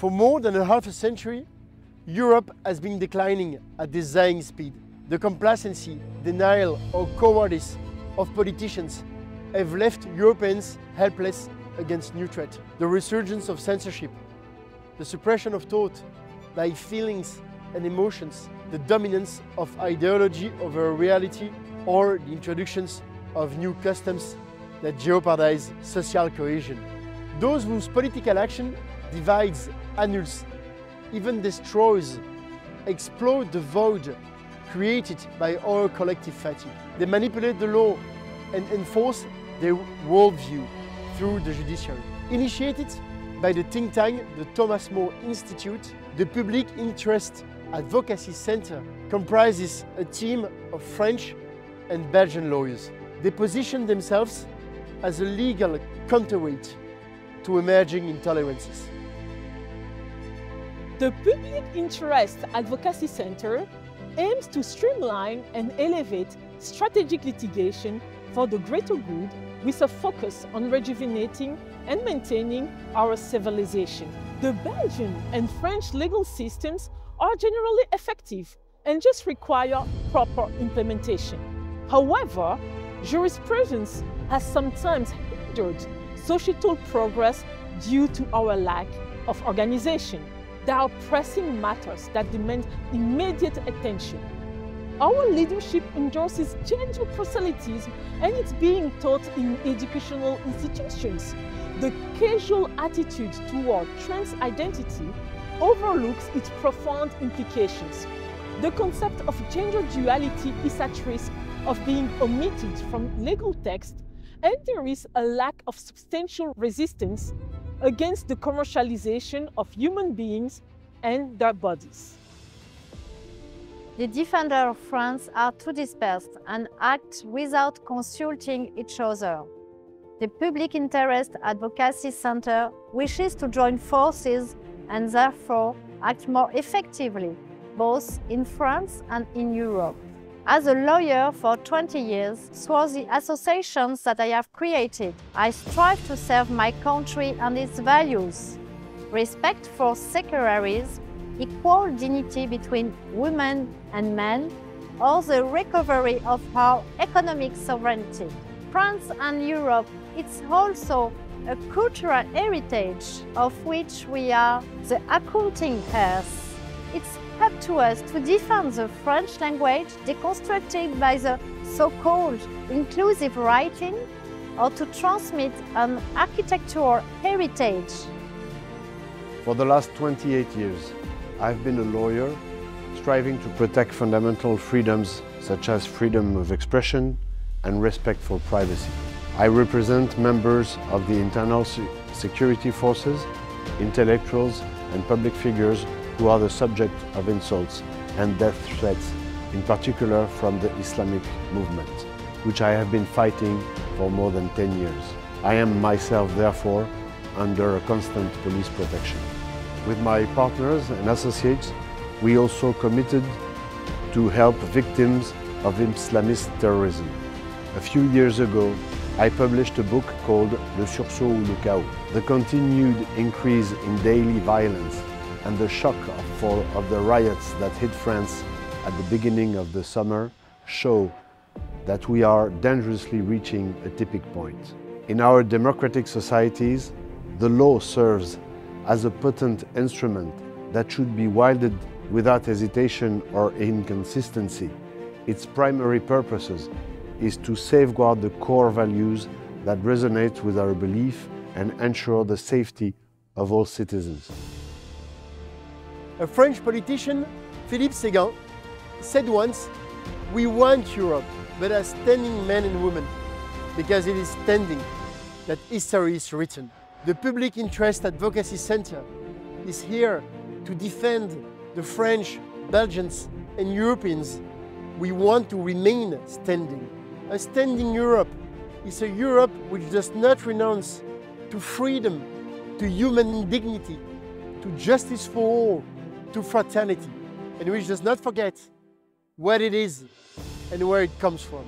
For more than a half a century, Europe has been declining at dizzying speed. The complacency, denial or cowardice of politicians have left Europeans helpless against new threats. The resurgence of censorship, the suppression of thought by feelings and emotions, the dominance of ideology over reality, or the introductions of new customs that jeopardize social cohesion. Those whose political action divides, annuls, even destroys, explode the void created by our collective fatigue. They manipulate the law and enforce their worldview through the judiciary. Initiated by the think tank, the Thomas More Institute, the Public Interest Advocacy Center comprises a team of French and Belgian lawyers. They position themselves as a legal counterweight to emerging intolerances. The Public Interest Advocacy Center aims to streamline and elevate strategic litigation for the greater good with a focus on rejuvenating and maintaining our civilization. The Belgian and French legal systems are generally effective and just require proper implementation. However, jurisprudence has sometimes hindered societal progress due to our lack of organization. There are pressing matters that demand immediate attention. Our leadership endorses gender proselytism and it's being taught in educational institutions. The casual attitude toward trans identity overlooks its profound implications. The concept of gender duality is at risk of being omitted from legal text, and there is a lack of substantial resistance against the commercialization of human beings and their bodies. The defenders of France are too dispersed and act without consulting each other. The Public Interest Advocacy Center wishes to join forces and therefore act more effectively, both in France and in Europe. As a lawyer for 20 years, through the associations that I have created, I strive to serve my country and its values. Respect for secularism, equal dignity between women and men, or the recovery of our economic sovereignty. France and Europe, it's also a cultural heritage of which we are the accounting heirs. It's up to us to defend the French language deconstructed by the so-called inclusive writing, or to transmit an architectural heritage. For the last 28 years, I've been a lawyer striving to protect fundamental freedoms such as freedom of expression and respect for privacy. I represent members of the internal security forces, intellectuals and public figures who are the subject of insults and death threats, in particular from the Islamic movement, which I have been fighting for more than 10 years. I am myself, therefore, under a constant police protection. With my partners and associates, we also committed to help victims of Islamist terrorism. A few years ago, I published a book called Le sursaut ou le chaos. The continued increase in daily violence and the shock of the riots that hit France at the beginning of the summer show that we are dangerously reaching a tipping point. In our democratic societies, the law serves as a potent instrument that should be wielded without hesitation or inconsistency. Its primary purposes is to safeguard the core values that resonate with our belief and ensure the safety of all citizens. A French politician, Philippe Séguin, said once, "We want Europe, but as standing men and women, because it is standing that history is written." The Public Interest Advocacy Center is here to defend the French, Belgians and Europeans. We want to remain standing. A standing Europe is a Europe which does not renounce to freedom, to human dignity, to justice for all, to fraternity, and which does not forget what it is and where it comes from.